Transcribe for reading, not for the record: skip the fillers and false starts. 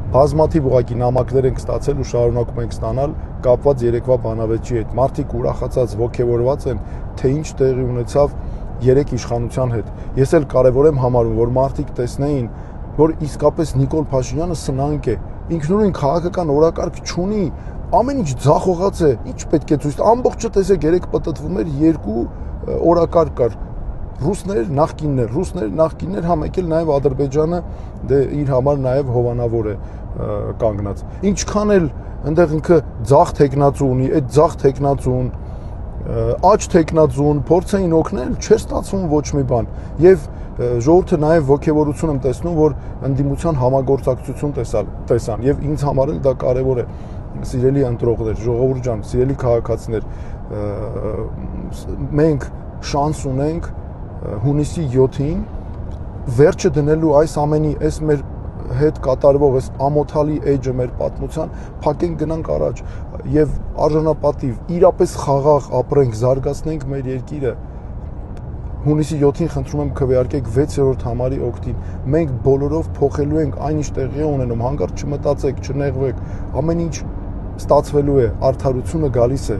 բազմաթիվ ուղղակի նամակներ ենք ստացել ու շարունակում ենք ստանալ կապված երեկվա բանավեճի հետ։ Մարդիկ ուրախացած, ոգևորված են, թե ինչ տեղի ունեցավ երեք իշխանության հետ։ Ես էլ կարևոր եմ համարում, որ մարդիկ տեսնեին, որ իսկապես Նիկոլ Փաշինյանը սնանկ է, ինքնուրույն քաղաքական օրակարգ չունի, ամեն ինչ ձախողած է, ինչ պետք է ցույց տա, ամբողջը տեսեք երեք պտտվում էր, երկու օրակարգ կար, ռուսներ նախկիններ, համ եկել նաև Ադրբեջանը, դե իր համար նաև հովանավոր է կանգնած։ Ինչքան էլ այնտեղ ինքը ձախ թեկնածու ունի, այդ ձախ թեկնածուն, աջ թեկնածուն փորձեին օգնել, չէր ստացվում ոչ մի բան։ Եվ ժողովուրդը նաև ոգևորություն եմ տեսնում, որ ընդդիմության համագործակցություն տեսան, եւ ինձ համար էլ դա կարևոր է։ Սիրելի ընտրողներ, ժողովուրդ ջան, սիրելի քաղաքացիներ, մենք շանս ունենք հունիսի 7-ին վերջը դնելու այս ամենի, այս մեր հետ կատարվող այս ամոթալի էջը մեր պատմության, փակենք գնանք առաջ եւ արժանապատիվ իրապես խաղաղ ապրենք, զարգացնենք մեր երկիրը։ Հունիսի 7-ին խնդրում եմ քվեարկեք 6-րդ համարի օգտին։ Մենք բոլորով փոխելու ենք այն ինչ տեղի է ունենում, հանկարծ չմտածեք, չնեղվեք, ամեն ինչ ստացվելու է, արդարությունը գալիս է։